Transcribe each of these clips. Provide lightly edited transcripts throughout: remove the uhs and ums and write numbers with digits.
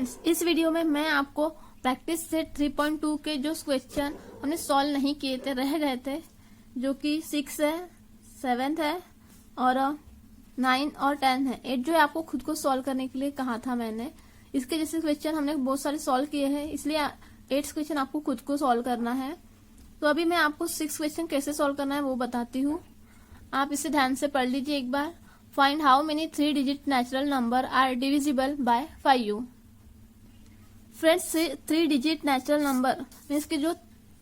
Friends, इस video में मैं आपको प्रैक्टिस सेट 3.2 के जो क्वेश्चन हमने सॉल्व नहीं किए थे, रह गए थे, जो कि 6 है, 7 है और 9 और 10 है। 8 जो है आपको खुद को सॉल्व करने के लिए कहा था मैंने। इसके जैसे क्वेश्चन हमने बहुत सारे सॉल्व किए हैं, इसलिए 8 क्वेश्चन आपको खुद को सॉल्व करना है। तो अभी मैं आपको 6 क्वेश्चन कैसे सॉल्व करना है वो बताती हूँ। आप इसे ध्यान से पढ़ लीजिए एक बार। Find how many 3 digit natural number are divisible by 5u। Friends, 3 digit natural number means के जो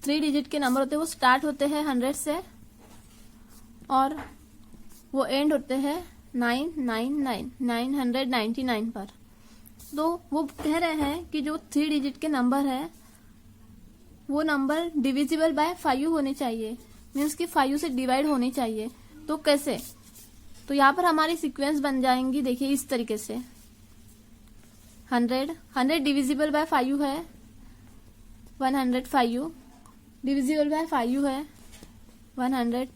3 डिजिट के नंबर होते हैं वो स्टार्ट होते हैं 100 से और वो एंड होते हैं 999 पर। तो वो कह रहे हैं कि जो 3 डिजिट के नंबर है वो नंबर डिविजिबल बाय 5u होने चाहिए, मीन्स कि 5u से डिवाइड होने चाहिए। तो कैसे? तो यहाँ पर हमारी सीक्वेंस बन जाएंगी, देखिए इस तरीके से। 100 डिविजिबल बाय 5u है, 105u डिविजिबल बाय 5u है, 110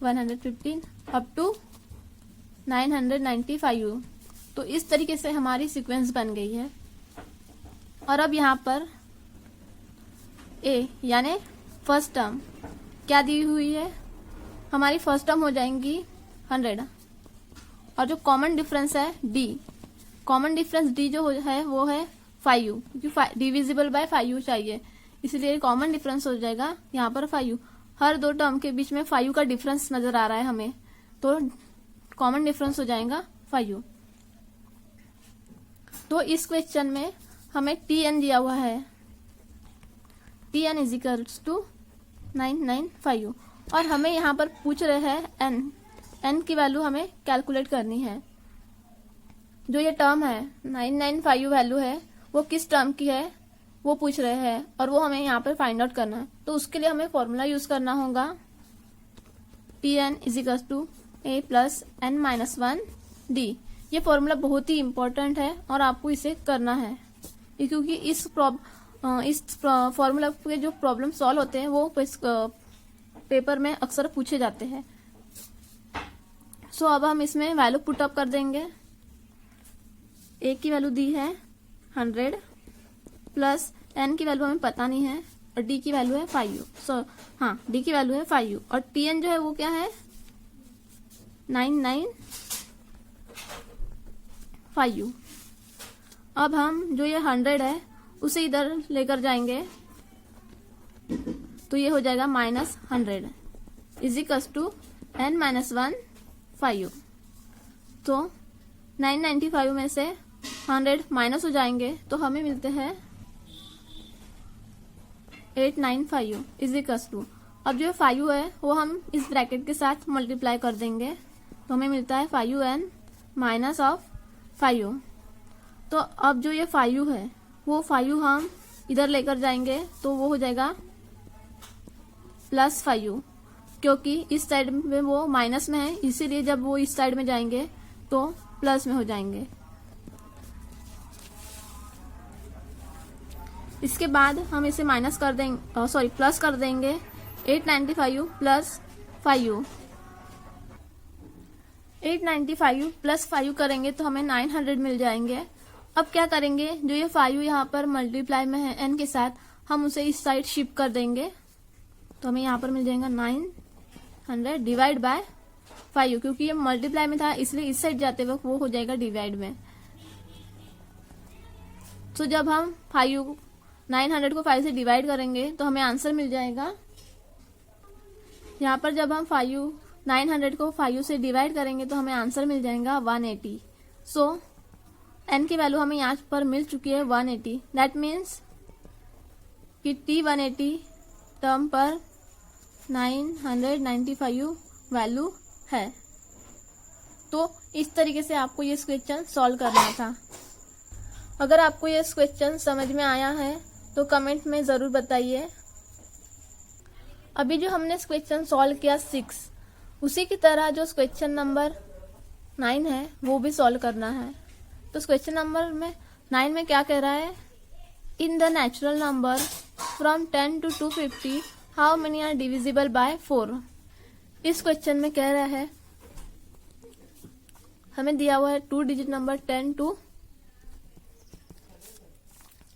115 अप टू 995u। तो इस तरीके से हमारी सीक्वेंस बन गई है। और अब यहाँ पर ए यानी फर्स्ट टर्म क्या दी हुई है, हमारी फर्स्ट टर्म हो जाएंगी 100 और जो कॉमन डिफरेंस है डी, कॉमन डिफरेंस डी जो है वो है 5u, क्योंकि डिविजिबल बाय 5u चाहिए, इसलिए कॉमन डिफरेंस हो जाएगा यहाँ पर 5u। हर दो टर्म के बीच में 5u का डिफरेंस नजर आ रहा है हमें, तो कॉमन डिफरेंस हो जाएगा 5u। तो इस क्वेश्चन में हमें tn दिया हुआ है, tn is equals to 995u और हमें यहाँ पर पूछ रहे हैं n की वैल्यू हमें कैलकुलेट करनी है। जो ये टर्म है 995u वैल्यू है वो किस टर्म की है वो पूछ रहे हैं और वो हमें यहाँ पर फाइंड आउट करना है। तो उसके लिए हमें फॉर्मूला यूज करना होगा, tn is equals to a plus n minus 1d। ये फॉर्मूला बहुत ही इंपॉर्टेंट है और आपको इसे करना है, क्योंकि इस फॉर्मूला के जो प्रॉब्लम सॉल्व होते हैं वो पेपर में अक्सर पूछे जाते हैं। सो अब हम इसमें वैल्यू पुट अप कर देंगे। ए की वैल्यू दी है 100 प्लस एन की वैल्यू हमें पता नहीं है और डी की वैल्यू है 5u। डी की वैल्यू है 5u और टीएन जो है वो क्या है 995u। अब हम जो ये 100 है उसे इधर लेकर जाएंगे तो ये हो जाएगा -100 is equals to n minus 1 5u। तो 995 में से 100 माइनस हो जाएंगे तो हमें मिलते हैं 895u इज इक्वल्स टू, अब जो 5u है वो हम इस ब्रैकेट के साथ मल्टीप्लाई कर देंगे तो हमें मिलता है 5un माइनस ऑफ 5u। तो अब जो ये 5u है वो 5u हम इधर लेकर जाएंगे तो वो हो जाएगा प्लस 5u, क्योंकि इस साइड में वो माइनस में है, इसीलिए जब वो इस साइड में जाएंगे तो प्लस में हो जाएंगे। इसके बाद हम इसे माइनस कर देंगे, प्लस कर देंगे 895u plus 5u। 895u plus 5u करेंगे तो हमें 900 मिल जाएंगे। अब क्या करेंगे, जो ये 5u यहाँ पर मल्टीप्लाई में है n के साथ, हम उसे इस साइड शिफ्ट कर देंगे तो हमें यहाँ पर मिल जाएगा 900 डिवाइड बाय 5u, क्योंकि ये मल्टीप्लाई में था इसलिए इस साइड जाते वक्त वो हो जाएगा डिवाइड में। तो जब हम 900 को 5 से डिवाइड करेंगे तो हमें आंसर मिल जाएगा। यहाँ पर जब हम 900 को 5u से डिवाइड करेंगे तो हमें आंसर मिल जाएगा 180। सो n की वैल्यू हमें यहाँ पर मिल चुकी है 180। दैट मीन्स कि t180 टर्म पर 995u वैल्यू है। तो इस तरीके से आपको ये क्वेश्चन सॉल्व करना था। अगर आपको ये क्वेश्चन समझ में आया है तो कमेंट में ज़रूर बताइए। अभी जो हमने क्वेश्चन सॉल्व किया 6, उसी की तरह जो क्वेश्चन नंबर 9 है वो भी सॉल्व करना है। तो क्वेश्चन नंबर 9 में क्या कह रहा है, in the natural number from 10 to 250 how many are divisible by 4। इस क्वेश्चन में कह रहा है हमें दिया हुआ है 2 डिजिट नंबर 10 to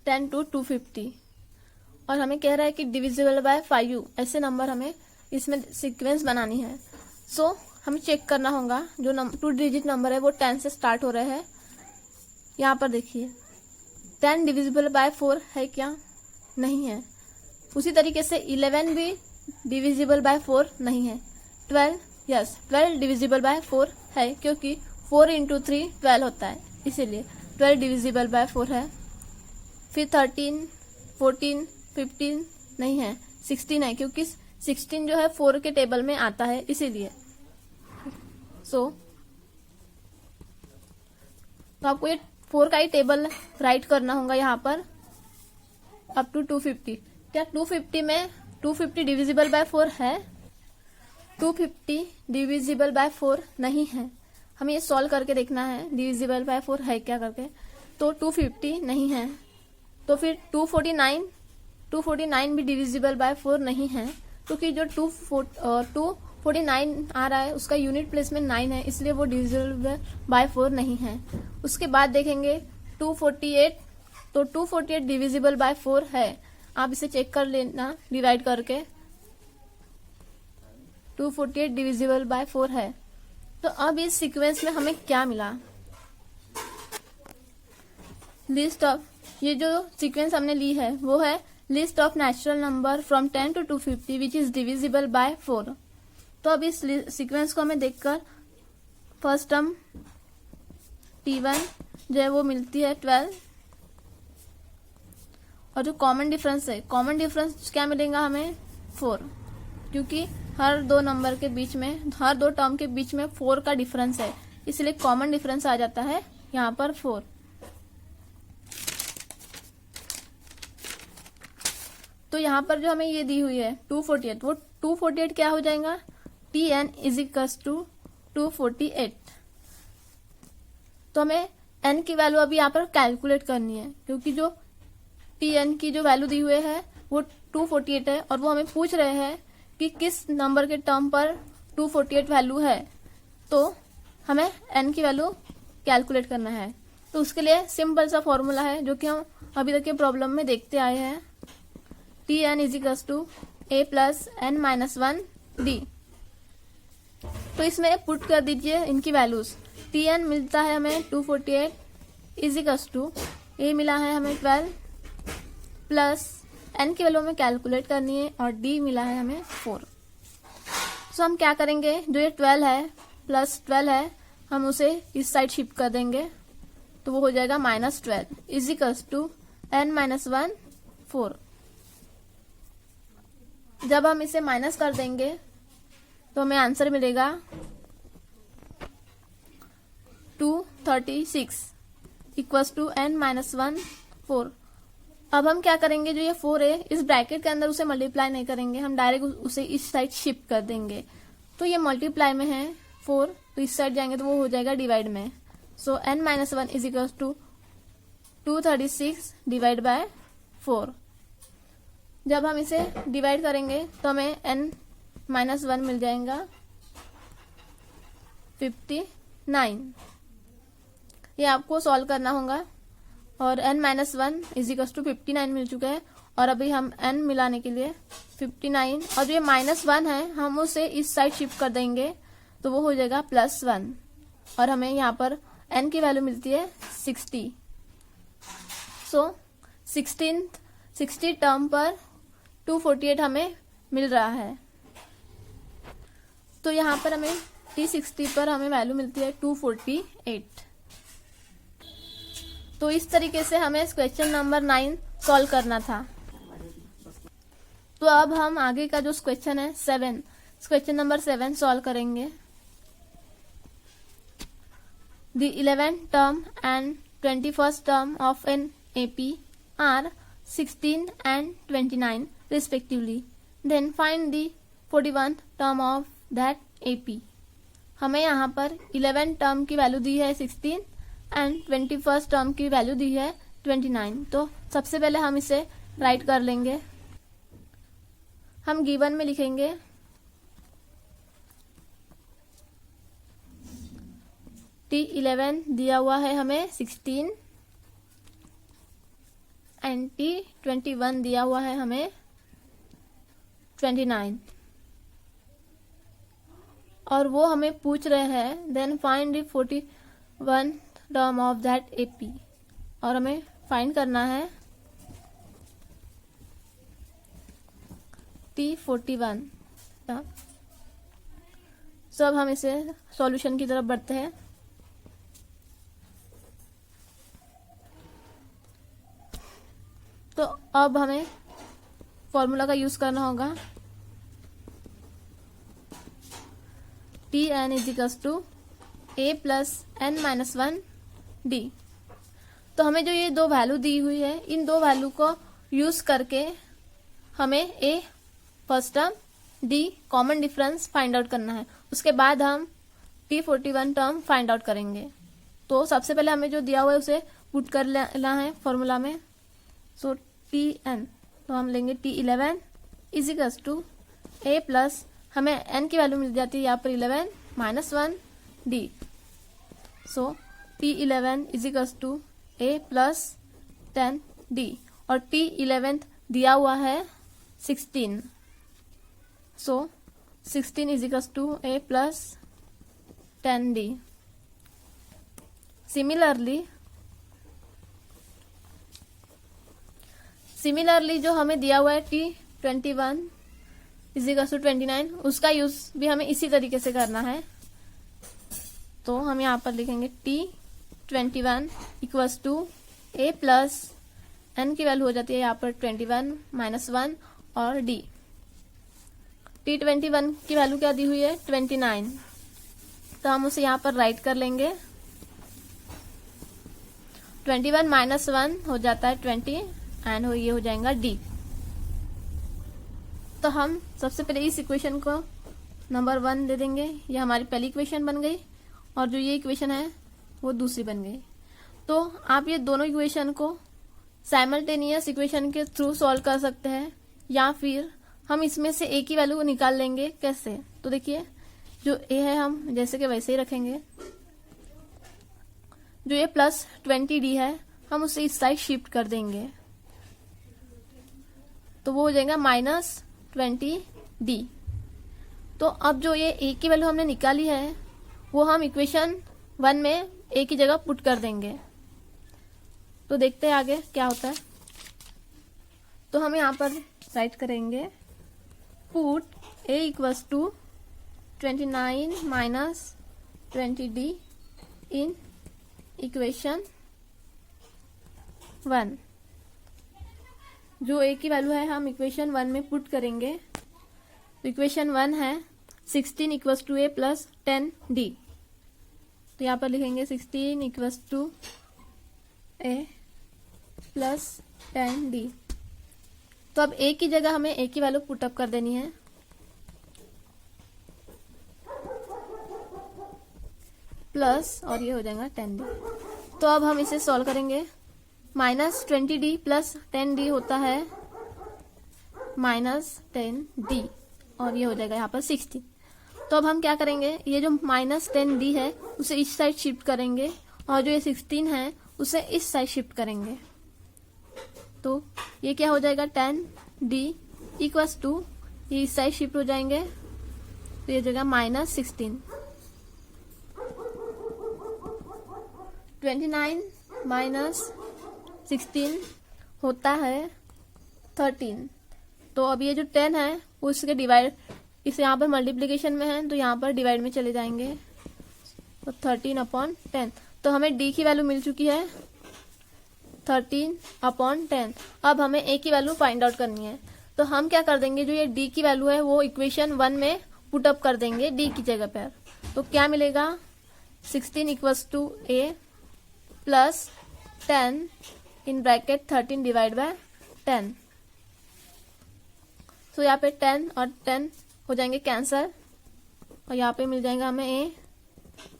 10 to 250 और हमें कह रहा है कि डिविजिबल बाय 5 ऐसे नंबर हमें इसमें सीक्वेंस बनानी है। सो हमें चेक करना होगा जो 2 डिजिट नंबर है वो 10 से स्टार्ट हो रहे हैं। यहाँ पर देखिए 10 डिविजिबल बाय 4 है क्या? नहीं है। उसी तरीके से 11 भी डिविजिबल बाय 4 नहीं है। 12 डिविजिबल बाय 4 है क्योंकि 4 इंटू 3 12 होता है, इसीलिए 12 डिविजिबल बाय 4 है। फिर 13, 14, 15 नहीं है। 16 है क्योंकि 16 जो है 4 के टेबल में आता है, इसीलिए। तो आपको ये 4 का ही टेबल राइट करना होगा यहाँ पर अप टू 250। क्या 250 में 250 डिविजिबल बाय 4 है? 250 डिविजिबल बाय 4 नहीं है। हमें ये सॉल्व करके देखना है डिविजिबल बाय 4 है क्या करके। तो 250 नहीं है। तो फिर 249 भी डिविजिबल बाय 4 नहीं है क्योंकि जो 249 आ रहा है उसका यूनिट प्लेस में 9 है, इसलिए वो डिविजिबल बाय 4 नहीं है। उसके बाद देखेंगे 248, तो 248 डिविजिबल बाय 4 है। आप इसे चेक कर लेना डिवाइड करके। 248 डिविजिबल बाय 4 है। तो अब इस सीक्वेंस में हमें क्या मिला? लिस्ट ऑफ, ये जो सीक्वेंस हमने ली है वो है list of natural number from 10 to 250 which is divisible by 4। तो अब इस सीक्वेंस को हमें देखकर फर्स्ट टर्म T1 जो है वो मिलती है 12 और जो कॉमन डिफरेंस है, कॉमन डिफरेंस क्या मिलेगा हमें? 4, क्योंकि हर दो नंबर के बीच में, हर दो टर्म के बीच में 4 का डिफरेंस है, इसलिए कॉमन डिफरेंस आ जाता है यहाँ पर 4। तो यहाँ पर जो हमें ये दी हुई है 248, वो 248 क्या हो जाएगा? Tn is equals to 248। तो हमें n की वैल्यू अभी यहाँ पर कैलकुलेट करनी है क्योंकि जो Tn की जो वैल्यू दी हुई है वो 248 है और वो हमें पूछ रहे हैं कि किस नंबर के टर्म पर 248 वैल्यू है। तो हमें n की वैल्यू कैलकुलेट करना है। तो उसके लिए सिंपल सा फॉर्मूला है जो कि हम अभी तक के प्रॉब्लम में देखते आए हैं। Tn is equals to a plus n minus 1 d। तो इसमें पुट कर दीजिए इनकी वैल्यूज। Tn मिलता है हमें 248 इज इक्वल्स टू a मिला है हमें 12 प्लस n की वैल्यू हमें कैलकुलेट करनी है और d मिला है हमें 4। तो हम क्या करेंगे, जो ये 12 है प्लस 12 है हम उसे इस साइड शिफ्ट कर देंगे, तो वो हो जाएगा -12 is equals to n minus 1 4। जब हम इसे माइनस कर देंगे तो हमें आंसर मिलेगा 236 इक्वल्स टू n माइनस 1 4। अब हम क्या करेंगे, जो ये 4 है इस ब्रैकेट के अंदर उसे मल्टीप्लाई नहीं करेंगे, हम डायरेक्ट उसे इस साइड शिफ्ट कर देंगे। तो ये मल्टीप्लाई में है 4, तो इस साइड जाएंगे तो वो हो जाएगा डिवाइड में। So n minus 1 is equals to 236 divide by 4। जब हम इसे डिवाइड करेंगे तो हमें n माइनस 1 मिल जाएगा 59। ये आपको सॉल्व करना होगा और n minus 1 is equal to 59 मिल चुका है। और अभी हम n मिलाने के लिए 59 और जो ये -1 है हम उसे इस साइड शिफ्ट कर देंगे तो वो हो जाएगा +1 और हमें यहाँ पर n की वैल्यू मिलती है 60। सो 60 टर्म पर 248 हमें मिल रहा है। तो यहाँ पर हमें T60 पर हमें वैल्यू मिलती है 248। तो इस तरीके से हमें क्वेश्चन नंबर 9 सॉल्व करना था। तो अब हम आगे का जो क्वेश्चन है 7, क्वेश्चन नंबर 7 सॉल्व करेंगे। The 11th term and 21st term of an AP are 16 and 29 respectively. Then find the 41st term of that AP. हमें यहाँ पर 11 टर्म की वैल्यू दी है 16 एंड 21st टर्म की वैल्यू दी है 29। तो सबसे पहले हम इसे राइट कर लेंगे। हम गिवन में लिखेंगे T11 दिया हुआ है हमें 16 एंड T21 दिया हुआ है हमें 29, और वो हमें पूछ रहे हैं then find the 41 term of that AP, और हमें फाइंड करना है T41 टर्म। सब हम इसे सॉल्यूशन की तरफ बढ़ते हैं। तो अब हमें फॉर्मूला का यूज करना होगा। Tn is equals to A plus n minus 1 D। तो हमें जो ये दो वैल्यू दी हुई है, इन दो वैल्यू को यूज करके हमें A first term, D common difference find out करना है। उसके बाद हम T41 टर्म फाइंड आउट करेंगे। तो सबसे पहले हमें जो दिया हुआ है उसे पुट कर लेना है फॉर्मूला में। सो Tn, तो हम लेंगे T11 is equals to A plus, हमें n की वैल्यू मिल जाती है यहाँ पर 11 minus 1 D। So T11 is equals to A plus 10 D, और T11 दिया हुआ है 16। So 16 is equals to A plus 10 D। Similarly जो हमें दिया हुआ है T21 इज इक्वल्स टू 29, उसका यूज भी हमें इसी तरीके से करना है। तो हम यहाँ पर लिखेंगे T21 equals to A plus n की वैल्यू हो जाती है यहाँ पर 21 माइनस 1 और D। T21 की वैल्यू क्या दी हुई है 29, तो हम उसे यहाँ पर राइट कर लेंगे। 21 माइनस 1 हो जाता है 20 एंड ये हो जाएगा D। तो हम सबसे पहले इस इक्वेशन को नंबर 1 दे देंगे, ये हमारी पहली इक्वेशन बन गई, और जो ये इक्वेशन है वो दूसरी बन गई। तो आप ये दोनों इक्वेशन को साइमल्टेनियस इक्वेशन के थ्रू सॉल्व कर सकते हैं, या फिर हम इसमें से A की वैल्यू को निकाल लेंगे। कैसे? तो देखिए, जो A है हम जैसे कि वैसे ही रखेंगे। जो ये प्लस 20D है हम उसे इस साइड शिफ्ट कर देंगे, तो वो हो जाएगा माइनस 20D। तो अब जो ये A की वैल्यू हमने निकाली है वो हम इक्वेशन 1 में A की जगह पुट कर देंगे। तो देखते हैं आगे क्या होता है। तो हम यहाँ पर राइट करेंगे put A equals to 29 minus 20D in equation 1। जो A की वैल्यू है हम इक्वेशन 1 में पुट करेंगे। तो इक्वेशन 1 है 16 equals to A plus 10D। तो यहाँ पर लिखेंगे 16 equals to A plus 10D। तो अब A की जगह हमें A की वैल्यू पुटअप कर देनी है। प्लस, और ये हो जाएगा 10D। तो अब हम इसे सॉल्व करेंगे। माइनस 20D प्लस 10D होता है माइनस 10D, और ये हो जाएगा यहाँ पर 60। तो अब हम क्या करेंगे, ये जो माइनस 10D है उसे इस साइड शिफ्ट करेंगे, और जो ये 16 है उसे इस साइड शिफ्ट करेंगे। तो ये क्या हो जाएगा 10D इक्वल्स टू, ये इस साइड शिफ्ट हो जाएंगे, तो ये जगह माइनस 16। 29 माइनस 16 होता है 13। तो अब ये जो 10 है वो इसके डिवाइड, इसे यहाँ पर मल्टीप्लिकेशन में है तो यहाँ पर डिवाइड में चले जाएंगे। तो 13/10। तो हमें D की वैल्यू मिल चुकी है 13/10। अब हमें A की वैल्यू फाइंड आउट करनी है। तो हम क्या कर देंगे, जो ये D की वैल्यू है वो इक्वेशन 1 में पुटअप कर देंगे D की जगह पर। तो क्या मिलेगा 16 equals to A plus 10 in bracket 13 divide by 10। तो यहाँ पे 10 और 10 हो जाएंगे कैंसर, और यहाँ पे मिल जाएगा हमें A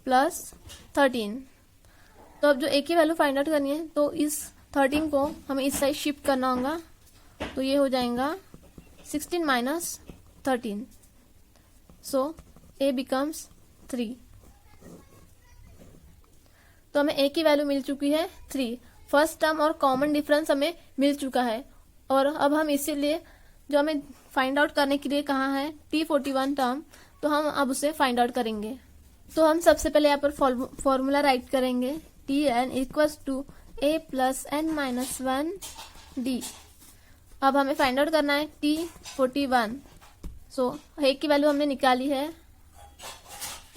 प्लस 13। तो अब जो A की वैल्यू फाइंड आउट करनी है, तो इस 13 को हमें इस साइड शिफ्ट करना होगा। तो ये हो जाएगा 16 माइनस 13। So A becomes 3। तो हमें A की वैल्यू मिल चुकी है 3। फर्स्ट टर्म और कॉमन डिफरेंस हमें मिल चुका है, और अब हम इसीलिए जो हमें फाइंड आउट करने के लिए कहा है T41 टर्म, तो हम अब उसे फाइंड आउट करेंगे। तो हम सबसे पहले यहाँ पर फॉर्मूला राइट करेंगे, Tn equals to a plus n minus 1d। अब हमें फाइंड आउट करना है T41। सो a की वैल्यू हमने निकाली है,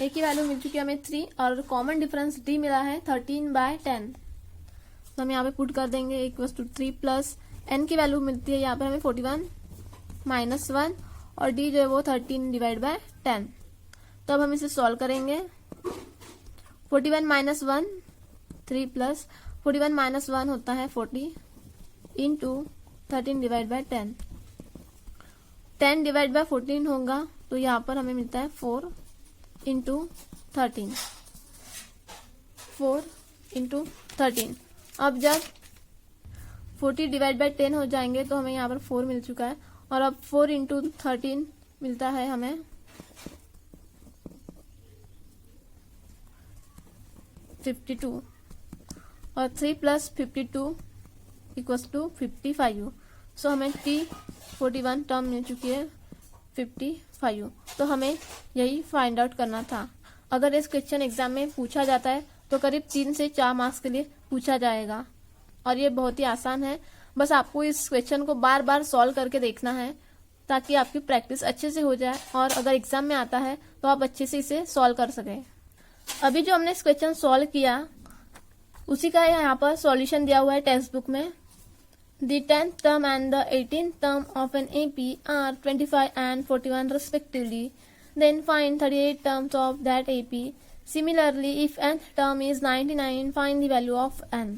a की वैल्यू मिल चुकी है हमें 3, और कॉमन डिफरेंस d मिला है 13/10। तो हम यहाँ पे पुट कर देंगे इक्वल्स टू 3 प्लस n की वैल्यू मिलती है यहाँ पे हमें 41 माइनस 1, और d जो है वो 13/10। तो अब हम इसे सॉल्व करेंगे। 41 माइनस 1 3 प्लस 41 माइनस 1 होता है 40 इंटू 13/10। 10/14 होगा, तो यहाँ पर हमें मिलता है 4 इंटू 13। 4 इंटू 13। अब जब 40/10 हो जाएंगे तो हमें यहाँ पर 4 मिल चुका है, और अब 4 इंटू 13 मिलता है हमें 52, और 3 प्लस 52 इक्वल्स टू 55। सो हमें T41 टर्म मिल चुकी है 55। तो हमें यही फाइंड आउट करना था। अगर इस क्वेश्चन एग्जाम में पूछा जाता है तो करीब 3 से 4 मार्क्स के लिए पूछा जाएगा, और ये बहुत ही आसान है। बस आपको इस क्वेश्चन को बार बार सॉल्व करके देखना है ताकि आपकी प्रैक्टिस अच्छे से हो जाए, और अगर एग्जाम में आता है तो आप अच्छे से इसे सॉल्व कर सकें। अभी जो हमने इस क्वेश्चन सॉल्व किया उसी का यहाँ पर सॉल्यूशन दिया हुआ है टेक्स्ट बुक में। The 10th term and the 18th term of an AP are 25 and 41 respectively. Then find 38 terms of that AP. Similarly, if nth term is 99, find the value of n.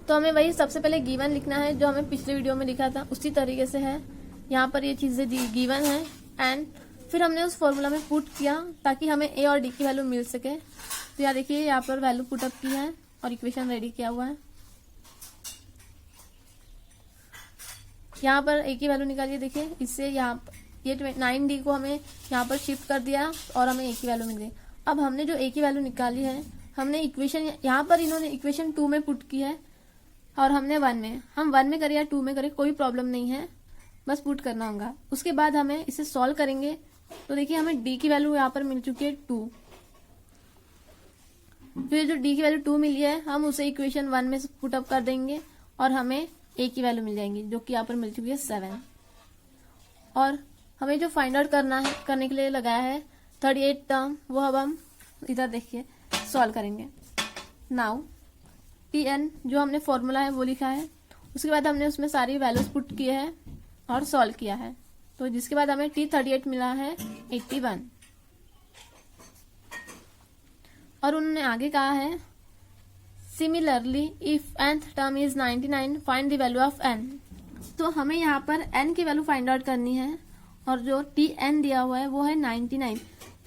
तो हमें वही सबसे पहले given लिखना है जो हमें पिछले वीडियो में लिखा था, उसी तरीके से है। यहाँ पर ये चीजें गिवन है, एंड फिर हमने उस फॉर्मूला में पुट किया ताकि हमें a और d की वैल्यू मिल सके। तो यहाँ देखिए, यहाँ पर वैल्यू पुटअप की है और इक्वेशन रेडी किया हुआ है। यहाँ पर a की वैल्यू निकालिए, देखिए इससे यहाँ ये 9d को हमें यहाँ पर शिफ्ट कर दिया और हमें a की वैल्यू मिल गई। अब हमने जो a की वैल्यू निकाली है, हमने इक्वेशन यहाँ पर इन्होंने इक्वेशन 2 में पुट की है और हमने 1 में, हम 1 में करें या 2 में करें कोई प्रॉब्लम नहीं है, बस पुट करना होगा। उसके बाद हमें इसे सॉल्व करेंगे तो देखिए हमें d की वैल्यू यहाँ पर मिल चुकी है 2। फिर जो d की वैल्यू 2 मिली है हम उसे इक्वेशन 1 में पुटअप कर देंगे और हमें a की वैल्यू मिल जाएंगी जो कि यहाँ पर मिल चुकी है 7। और हमें जो फाइंड आउट करने के लिए लगाया है 38 टर्म, वो अब हम इधर देखिए सॉल्व करेंगे। नाउ Tn जो हमने फॉर्मूला है वो लिखा है, उसके बाद हमने उसमें सारी वैल्यूज पुट किए हैं और सॉल्व किया है, तो जिसके बाद हमें T38 मिला है 81। और उन्होंने आगे कहा है similarly if nth term is 99 find the value of n। तो हमें यहाँ पर n की वैल्यू फाइंड आउट करनी है, और जो Tn दिया हुआ है वो है 99।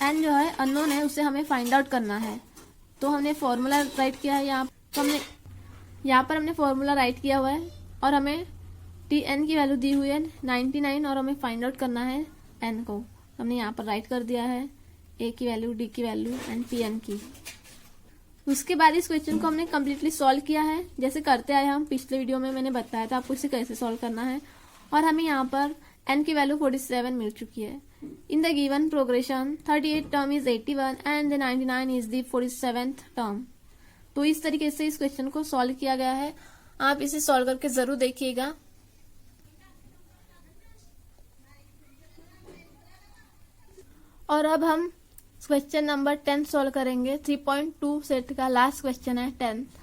n जो है अननोन है, उसे हमें फाइंड आउट करना है। तो हमने फॉर्मूला राइट किया है यहाँ पर हमने फॉर्मूला राइट किया हुआ है, और हमें Tn की वैल्यू दी हुई है 99 और हमें फाइंड आउट करना है n को। हमने यहाँ पर राइट कर दिया है a की वैल्यू, d की वैल्यू एंड Tn की। उसके बाद इस क्वेश्चन को हमने कम्प्लीटली सॉल्व किया है, जैसे करते आए हम पिछले वीडियो में मैंने बताया था आपको इसे कैसे सॉल्व करना है। और हमें यहाँ पर n की वैल्यू 47 मिल चुकी है। In the given progression 38 term is 81 and the 99 is the 47th term. तो इस तरीके से इस क्वेश्चन को सॉल्व किया गया है। आप इसे सॉल्व करके जरूर देखिएगा। और अब हम क्वेश्चन नंबर 10 सॉल्व करेंगे। 3.2 सेट का लास्ट क्वेश्चन है 10th।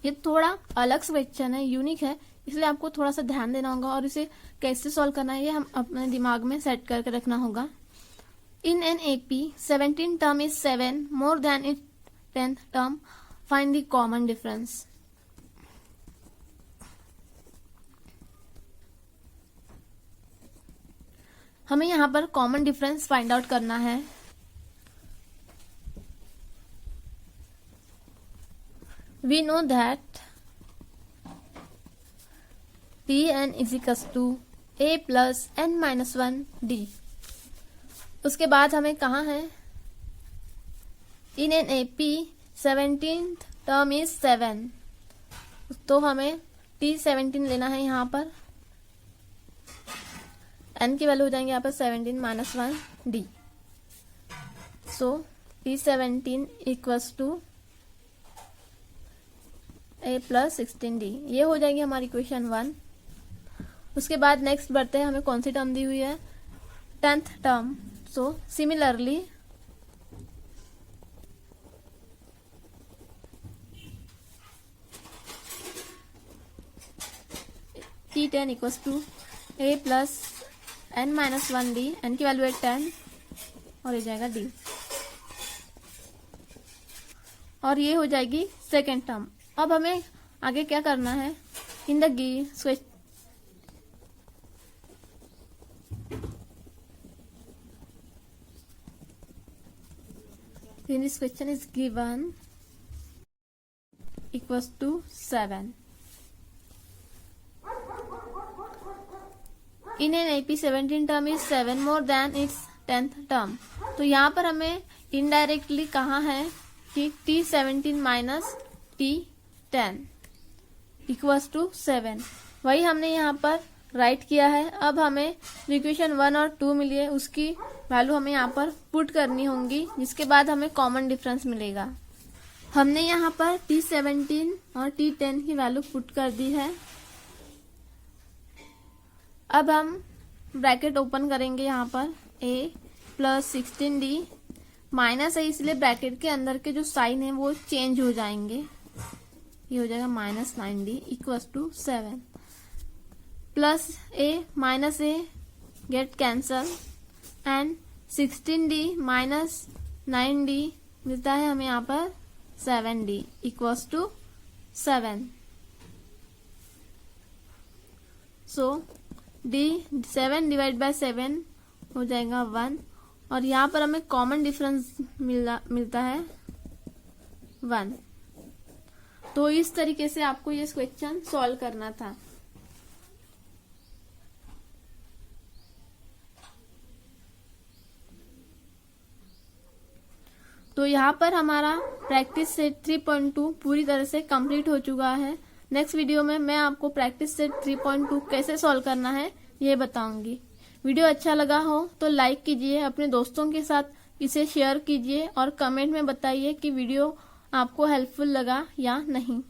ये थोड़ा अलग क्वेश्चन है, यूनिक है, इसलिए आपको थोड़ा सा ध्यान देना होगा और इसे कैसे सॉल्व करना है ये हम अपने दिमाग में सेट करके रखना होगा। In an AP 17 term is 7 more than it 10th term, find the common difference. हमें यहाँ पर कॉमन डिफरेंस फाइंड आउट करना है। We know that Tn is equals to a plus n minus 1d। उसके बाद हमें कहाँ है in an AP 17th term is 7, तो हमें T17 लेना है यहाँ पर। n की वैल्यू हो जाएंगे यहाँ पर 17 minus 1 d। So T17 equals to a plus 16d, ये हो जाएगी हमारी इक्वेशन 1। उसके बाद नेक्स्ट बढ़ते हैं, हमें कौन सी टर्म दी हुई है, 10th term. So similarly T10 equals to a plus n minus 1d, n की वैल्यू है 10 और ये जाएगा d, और ये हो जाएगी सेकेंड टर्म। अब हमें आगे क्या करना है, in the in this question is given equals to 7. In an AP 17 term is 7 more than its 10th term. तो यहाँ पर हमें इनडायरेक्टली कहा है कि T17 minus T10 equals to 7, वही हमने यहाँ पर राइट किया है। अब हमें इक्वेशन 1 और 2 मिली है, उसकी वैल्यू हमें यहाँ पर पुट करनी होंगी, जिसके बाद हमें कॉमन डिफरेंस मिलेगा। हमने यहाँ पर T17 और T10 की वैल्यू पुट कर दी है। अब हम ब्रैकेट ओपन करेंगे यहाँ पर, a प्लस 16d माइनस है, इसलिए ब्रैकेट के अंदर के जो साइन है वो चेंज हो जाएंगे, ये हो जाएगा minus 9d equals to 7 plus a minus a get cancel and 16d minus 9d मिलता है हमें यहाँ पर 7d equals to 7। So d 7 divide by 7 हो जाएगा 1, और यहाँ पर हमें कॉमन डिफरेंस मिलता है 1। तो इस तरीके से आपको ये क्वेश्चन सॉल्व करना था। तो यहाँ पर हमारा प्रैक्टिस सेट 3.2 पूरी तरह से कंप्लीट हो चुका है। नेक्स्ट वीडियो में मैं आपको प्रैक्टिस सेट 3.2 कैसे सॉल्व करना है ये बताऊंगी। वीडियो अच्छा लगा हो तो लाइक कीजिए, अपने दोस्तों के साथ इसे शेयर कीजिए और कमेंट में बताइए कि वीडियो आपको हेल्पफुल लगा या नहीं।